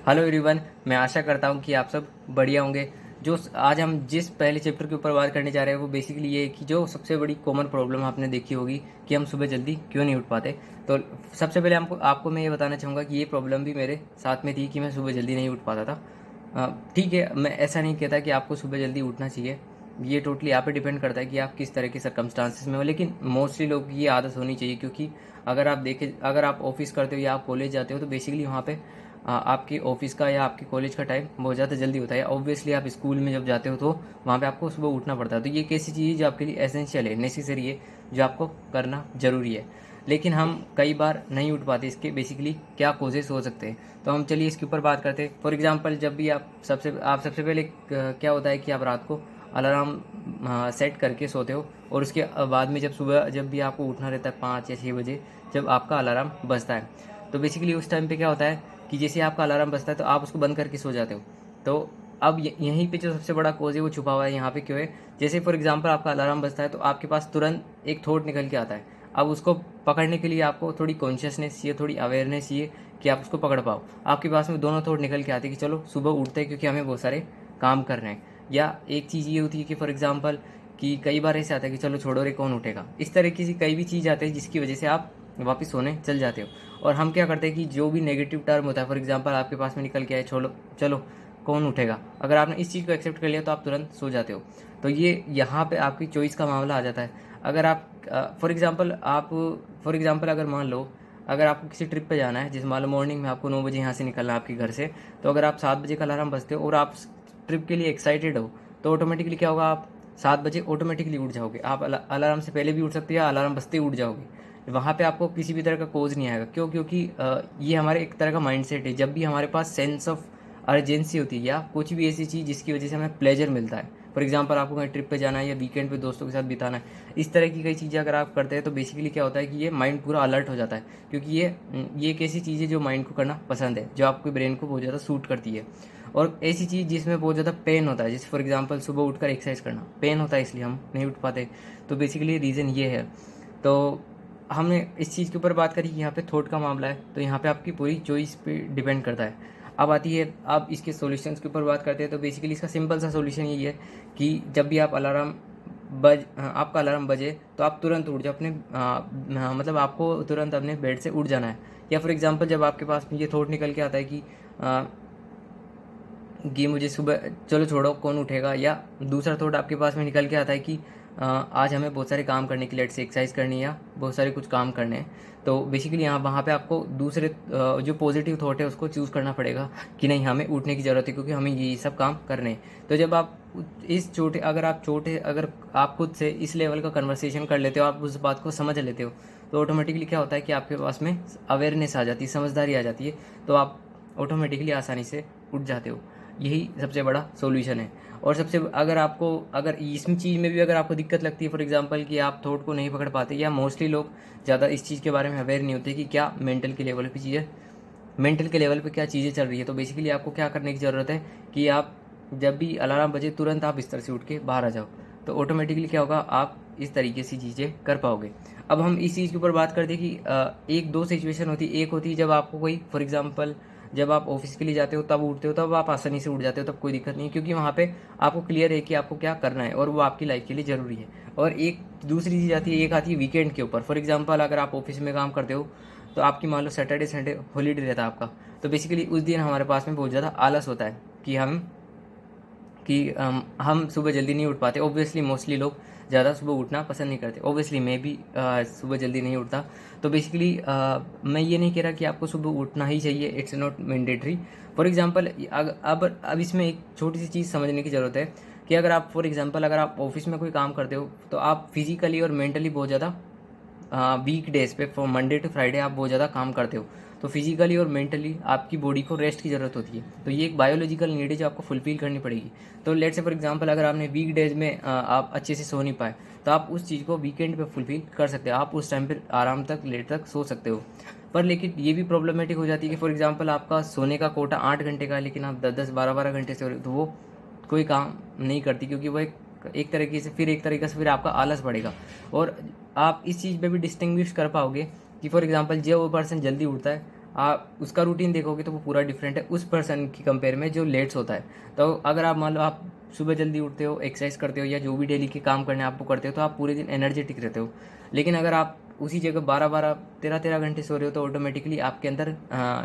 Hello everyone, मैं आशा करता हूँ कि आप सब बढ़िया होंगे। आज हम जिस पहले चैप्टर के ऊपर बात करने जा रहे हैं वो बेसिकली ये है कि जो सबसे बड़ी कॉमन प्रॉब्लम आपने देखी होगी कि हम सुबह जल्दी क्यों नहीं उठ पाते। तो सबसे पहले आपको मैं ये बताना चाहूँगा कि ये प्रॉब्लम भी मेरे साथ में थी कि मैं सुबह जल्दी नहीं उठ पाता था। ठीक है, मैं ऐसा नहीं कहता कि आपको सुबह जल्दी उठना चाहिए। ये टोटली आप पे डिपेंड करता है कि आप किस तरह के सर्कमस्टांसिस में हो, लेकिन मोस्टली लोग की ये आदत होनी चाहिए, क्योंकि अगर आप ऑफिस करते हो या आप कॉलेज जाते हो तो बेसिकली वहाँ पे आपके ऑफिस का या आपके कॉलेज का टाइम बहुत ज़्यादा जल्दी होता है। ऑब्वियसली आप स्कूल में जब जाते हो तो वहाँ पे आपको सुबह उठना पड़ता है। तो ये एक ऐसी चीज़ है जो आपके लिए एसेंशियल है, नेसेसरी है, जो आपको करना ज़रूरी है। लेकिन हम कई बार नहीं उठ पाते। इसके बेसिकली क्या कोजेस हो सकते हैं, तो हम चलिए इसके ऊपर बात करते हैं। फॉर एग्जांपल, जब भी आप सबसे पहले क्या होता है कि आप रात को अलार्म सेट करके सोते हो, और उसके बाद में जब भी आपको उठना रहता है 5 या 6 बजे, जब आपका अलार्म बजता है, तो बेसिकली उस टाइम पे क्या होता है कि जैसे आपका अलार्म बजता है तो आप उसको बंद करके सो जाते हो। तो अब यहीं पे जो सबसे बड़ा कोज है वो छुपा हुआ है। यहाँ पे क्यों है? जैसे फॉर एग्जांपल आपका अलार्म बजता है तो आपके पास तुरंत एक थॉट निकल के आता है। अब उसको पकड़ने के लिए आपको थोड़ी कॉन्शियसनेस चाहिए, थोड़ी अवेयरनेस चाहिए कि आप उसको पकड़ पाओ। आपके पास में दोनों थॉट निकल के आते हैं कि चलो सुबह उठते हैं क्योंकि हमें बहुत सारे काम करने हैं। या एक चीज़ ये होती है कि फॉर एग्जाम्पल कि कई बार ऐसे आता है कि चलो छोड़ो रे, कौन उठेगा। इस तरह की कई भी चीज़ आते हैं जिसकी वजह से आप वापस सोने चल जाते हो। और हम क्या करते हैं कि जो भी नेगेटिव टर्म होता है, फॉर एग्जांपल आपके पास में निकल के आए छोड़ो चलो कौन उठेगा, अगर आपने इस चीज़ को एक्सेप्ट कर लिया तो आप तुरंत सो जाते हो। तो ये यहाँ पे आपकी चॉइस का मामला आ जाता है। अगर आप फॉर एग्जांपल अगर मान लो, अगर आपको किसी ट्रिप पे जाना है, जैसे मान लो मॉर्निंग में आपको 9 बजे यहाँ से निकलना है आपके घर से, तो अगर आप 7 बजे का अलार्म बजते हो और आप ट्रिप के लिए एक्साइटेड हो, तो ऑटोमेटिकली क्या होगा, आप 7 बजे ऑटोमेटिकली उठ जाओगे। आप अलार्म से पहले भी उठ सकते हो या अलार्म बजते ही उठ जाओगे। वहाँ पे आपको किसी भी तरह का कोज नहीं आएगा। क्यों? क्योंकि ये हमारे एक तरह का माइंडसेट है। जब भी हमारे पास सेंस ऑफ अर्जेंसी होती है या कुछ भी ऐसी चीज़ जिसकी वजह से हमें प्लेजर मिलता है, फॉर एग्जांपल आपको कहीं ट्रिप पे जाना है या वीकेंड पे दोस्तों के साथ बिताना है, इस तरह की कई चीज़ें अगर आप करते हैं तो बेसिकली क्या होता है कि ये माइंड पूरा अलर्ट हो जाता है। क्योंकि ये एक ऐसी चीज़ है जो माइंड को करना पसंद है, जो आपके ब्रेन को बहुत ज़्यादा सूट करती है। और ऐसी चीज़ जिसमें बहुत ज़्यादा पेन होता है, जैसे फॉर एग्जांपल सुबह उठकर एक्सरसाइज करना, पेन होता है इसलिए हम नहीं उठ पाते। तो बेसिकली रीज़न ये है। तो हमने इस चीज़ के ऊपर बात करी कि यहाँ पे थॉट का मामला है, तो यहाँ पे आपकी पूरी चॉइस पे डिपेंड करता है। अब आती है, अब इसके सॉल्यूशंस के ऊपर बात करते हैं, तो बेसिकली इसका सिंपल सा सॉल्यूशन यही है कि जब भी आपका अलार्म बजे तो आप तुरंत उठ जाओ। मतलब आपको तुरंत अपने बेड से उठ जाना है। या फॉर एग्जांपल जब आपके पास में ये थॉट निकल के आता है कि मुझे सुबह चलो छोड़ो कौन उठेगा, या दूसरा थॉट आपके पास में निकल के आता है कि आज हमें बहुत सारे काम करने के लिए से एक्सरसाइज करनी है या बहुत सारे कुछ काम करने हैं, तो बेसिकली यहाँ वहाँ पे आपको दूसरे जो पॉजिटिव थॉट है उसको चूज़ करना पड़ेगा कि नहीं, हमें उठने की ज़रूरत है क्योंकि हमें ये सब काम करने हैं। तो जब आप अगर आप खुद से इस लेवल का कन्वर्सेशन कर लेते हो, आप उस बात को समझ लेते हो, तो ऑटोमेटिकली क्या होता है कि आपके पास में अवेयरनेस आ जाती है, समझदारी आ जाती है, तो आप ऑटोमेटिकली आसानी से उठ जाते हो। यही सबसे बड़ा सॉल्यूशन है। और अगर इस चीज़ में भी अगर आपको दिक्कत लगती है, फॉर एग्जांपल कि आप थॉट को नहीं पकड़ पाते, या मोस्टली लोग ज़्यादा इस चीज़ के बारे में अवेयर नहीं होते कि क्या मेंटल के लेवल पे क्या चीज़ें चल रही है, तो बेसिकली आपको क्या करने की ज़रूरत है कि आप जब भी अलार्म बजे तुरंत आप बिस्तर से उठ के बाहर आ जाओ, तो ऑटोमेटिकली क्या होगा, आप इस तरीके से चीज़ें कर पाओगे। अब हम इस चीज़ के ऊपर बात करते हैं कि एक दो सिचुएशन होती है। एक होती है जब आपको कोई फॉर एग्जांपल जब आप ऑफिस के लिए जाते हो तब उठते हो, तब आप आसानी से उठ जाते हो, तब कोई दिक्कत नहीं है, क्योंकि वहाँ पे आपको क्लियर है कि आपको क्या करना है और वो आपकी लाइफ के लिए ज़रूरी है। और एक दूसरी चीज़ आती है, एक आती है वीकेंड के ऊपर। फॉर एग्जांपल अगर आप ऑफिस में काम करते हो तो आपकी मान लो सैटरडे संडे हॉलीडे रहता है आपका, तो बेसिकली उस दिन हमारे पास में बहुत ज़्यादा आलस होता है कि हम सुबह जल्दी नहीं उठ पाते। ऑब्वियसली मोस्टली लोग ज़्यादा सुबह उठना पसंद नहीं करते। ऑब्वियसली मैं भी सुबह जल्दी नहीं उठता। तो बेसिकली मैं ये नहीं कह रहा कि आपको सुबह उठना ही चाहिए, it's not mandatory. For example अब इसमें एक छोटी सी चीज़ समझने की ज़रूरत है कि अगर आप ऑफिस में कोई काम करते हो तो आप फिजिकली और मेंटली बहुत ज़्यादा वीक डेज पे फ्रॉम मंडे टू फ्राइडे आप बहुत ज़्यादा काम करते हो, तो फिजिकली और मेंटली आपकी बॉडी को रेस्ट की ज़रूरत होती है। तो ये एक बायोलॉजिकल नीड है जो आपको फुलफिल करनी पड़ेगी। तो लेट्स से फॉर एग्जांपल अगर आपने वीक डेज में आप अच्छे से सो नहीं पाए, तो आप उस चीज़ को वीकेंड पे फुलफिल कर सकते हो। आप उस टाइम पर आराम तक लेट तक सो सकते हो। पर लेकिन ये भी प्रॉब्लमेटिक हो जाती है कि फॉर एग्जांपल आपका सोने का कोटा 8 घंटे का है, लेकिन आप 10-10 12-12 घंटे सो रहे हो, तो वो कोई काम नहीं करती, क्योंकि वो एक तरीके से फिर आपका आलस बढ़ेगा। और आप इस चीज़ पे भी डिस्टिंग्विश कर पाओगे कि फॉर एग्जांपल जो वो पर्सन जल्दी उठता है आप उसका रूटीन देखोगे तो वो पूरा डिफरेंट है उस पर्सन की कंपेयर में जो लेट्स होता है। तो अगर आप मान लो आप सुबह जल्दी उठते हो, एक्सरसाइज करते हो या जो भी डेली के काम करने आपको करते हो, तो आप पूरे दिन एनर्जेटिक रहते हो। लेकिन अगर आप उसी जगह 12-12 13-13 घंटे सो रहे हो तो ऑटोमेटिकली आपके अंदर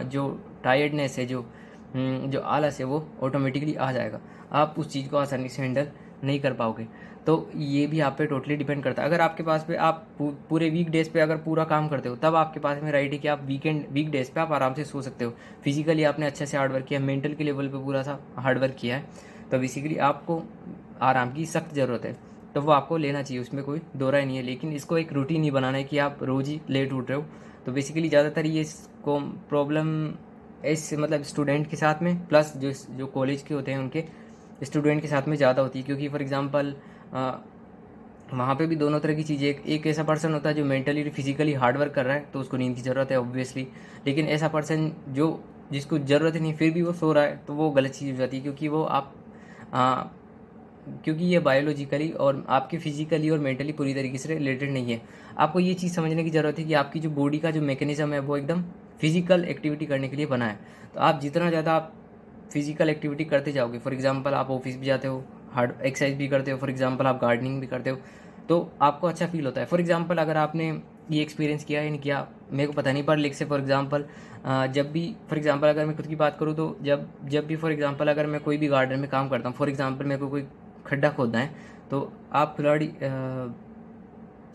जो टायर्डनेस है, जो आलस है, वो ऑटोमेटिकली आ जाएगा। आप उस चीज़ को आसानी से हैंडल नहीं कर पाओगे। तो ये भी आप पे टोटली डिपेंड करता है। अगर आपके पास पे आप पूरे वीक डेज पे अगर पूरा काम करते हो, तब आपके पास में राइट है कि आप वीक डेज पे आप आराम से सो सकते हो। फिजिकली आपने अच्छे से हार्डवर्क किया, मेंटल के लेवल पे पूरा सा हार्डवर्क किया है, तो बेसिकली आपको आराम की सख्त ज़रूरत है। तो वो आपको लेना चाहिए, उसमें कोई दो राय नहीं है। लेकिन इसको एक रूटीन ही बनाना है कि आप रोज़ ही लेट उठ रहे हो। तो बेसिकली ज़्यादातर ये इसको प्रॉब्लम इस मतलब स्टूडेंट के साथ में, प्लस जो कॉलेज के होते हैं उनके स्टूडेंट के साथ में ज़्यादा होती है। क्योंकि फॉर एग्जांपल वहाँ पे भी दोनों तरह की चीज़ें, एक ऐसा पर्सन होता है जो मेंटली फिजिकली हार्ड वर्क कर रहा है, तो उसको नींद की ज़रूरत है ऑब्वियसली। लेकिन ऐसा पर्सन जिसको ज़रूरत नहीं फिर भी वो सो रहा है, तो वो गलत चीज़ हो जाती है। क्योंकि वो क्योंकि ये बायोलॉजिकली और आपके फिजिकली और मेंटली पूरी तरीके से रिलेटेड नहीं है। आपको ये चीज़ समझने की ज़रूरत है कि आपकी जो बॉडी का जो मैकेनिज्म है वो एकदम फिजिकल एक्टिविटी करने के लिए बना है। तो आप जितना ज़्यादा आप फिजिकल एक्टिविटी करते जाओगे, फॉर एग्जांपल आप ऑफिस भी जाते हो, हार्ड एक्सरसाइज भी करते हो, फॉर एग्जांपल आप गार्डनिंग भी करते हो, तो आपको अच्छा फील होता है। फॉर एग्जांपल अगर आपने ये एक्सपीरियंस किया या नहीं किया मेरे को पता नहीं, पर लेट से फॉर एग्जांपल जब भी फॉर एग्जांपल अगर मैं खुद की बात करूँ, तो जब भी फॉर एग्जांपल अगर मैं कोई भी गार्डन में काम करता हूँ, फॉर एग्जांपल मेरे को कोई खड्डा खोदना है, तो आप खिलाड़ी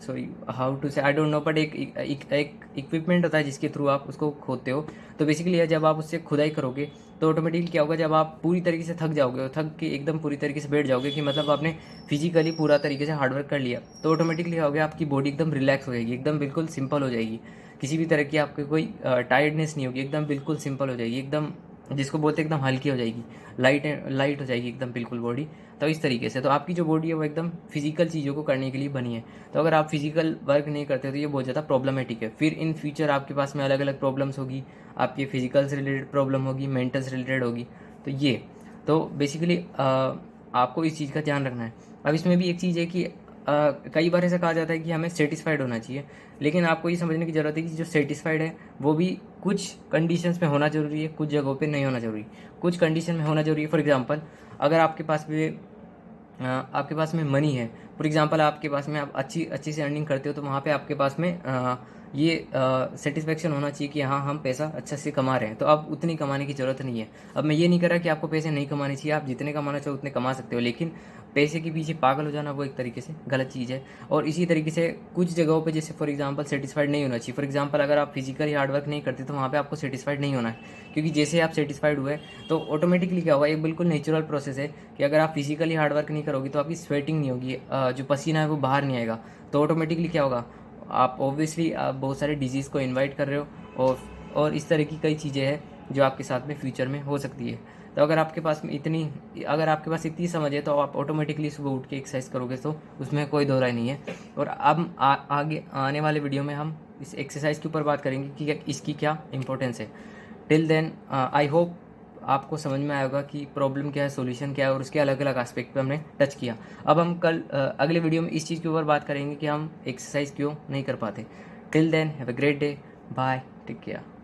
सॉरी हाउ टू से आई डोंट नो, बट एक इक्विपमेंट होता है जिसके थ्रू आप उसको खोदते हो। तो बेसिकली जब आप उससे खुदाई करोगे तो ऑटोमेटिकली क्या होगा, जब आप पूरी तरीके से थक जाओगे और थक के एकदम पूरी तरीके से बैठ जाओगे कि मतलब आपने फिजिकली पूरा तरीके से हार्डवर्क कर लिया, तो ऑटोमेटिकली क्या होगा, आपकी बॉडी एकदम रिलैक्स हो जाएगी, एकदम बिल्कुल सिंपल हो जाएगी। किसी भी तरह की आपकी कोई टायर्डनेस नहीं होगी, एकदम बिल्कुल सिंपल हो जाएगी, एकदम जिसको बोलते हैं एकदम हल्की हो जाएगी, लाइट हो जाएगी एकदम बिल्कुल बॉडी। तो इस तरीके से तो आपकी जो बॉडी है वो एकदम फिजिकल चीज़ों को करने के लिए बनी है। तो अगर आप फिजिकल वर्क नहीं करते तो ये बहुत ज़्यादा प्रॉब्लमेटिक है। फिर इन फ्यूचर आपके पास में अलग अलग प्रॉब्लम्स होगी, आपके फिजिकल से रिलेटेड प्रॉब्लम होगी, मेंटल से रिलेटेड होगी। तो ये तो बेसिकली आपको इस चीज़ का ध्यान रखना है। अब इसमें भी एक चीज़ है कि कई बार ऐसा कहा जाता है कि हमें सेटिस्फाइड होना चाहिए, लेकिन आपको ये समझने की ज़रूरत है कि जो सेटिस्फाइड है वो भी कुछ कंडीशंस में होना ज़रूरी है, कुछ जगहों पे नहीं होना ज़रूरी। कुछ कंडीशन में होना ज़रूरी है। फॉर एग्जांपल अगर आपके पास में मनी है, फॉर एग्जांपल आपके पास में आप अच्छी से अर्निंग करते हो, तो वहाँ पे आपके पास में ये सेटिस्फेक्शन होना चाहिए कि हाँ हम पैसा अच्छा से कमा रहे हैं। तो अब उतनी कमाने की ज़रूरत नहीं है। अब मैं ये नहीं कर रहा कि आपको पैसे नहीं कमाने चाहिए, आप जितने कमाना चाहो उतने कमा सकते हो, लेकिन पैसे के पीछे पागल हो जाना वो एक तरीके से गलत चीज़ है। और इसी तरीके से कुछ जगहों पे जैसे फॉर एग्जांपल सेटिस्फाइड नहीं होना चाहिए। फॉर एग्जांपल अगर आप फिजिकली हार्डवर्क नहीं करते तो वहाँ पे आपको सेटिस्फाइड नहीं होना है, क्योंकि जैसे आप सेटिस्फाइड हुए तो ऑटोमेटिकली क्या होगा, एक बिल्कुल नेचुरल प्रोसेस है कि अगर आप फिजिकली हार्डवर्क नहीं करोगे तो आपकी स्वेटिंग नहीं होगी, जो पसीना है वो बाहर नहीं आएगा। तो ऑटोमेटिकली क्या होगा, आप ऑब्वियसली आप बहुत सारे डिजीज़ को इनवाइट कर रहे हो, और इस तरह की कई चीज़ें हैं जो आपके साथ में फ्यूचर में हो सकती है। तो अगर आपके पास इतनी समझ है तो आप ऑटोमेटिकली सुबह उठ के एक्सरसाइज करोगे, तो उसमें कोई दो राय नहीं है। और अब आगे आने वाले वीडियो में हम इस एक्सरसाइज के ऊपर बात करेंगे कि इसकी क्या इंपॉर्टेंस है। टिल देन आई होप आपको समझ में आएगा कि प्रॉब्लम क्या है, सॉल्यूशन क्या है, और उसके अलग अलग एस्पेक्ट पे हमने टच किया। अब हम कल अगले वीडियो में इस चीज़ के ऊपर बात करेंगे कि हम एक्सरसाइज क्यों नहीं कर पाते। Till then have a great day, bye, take care.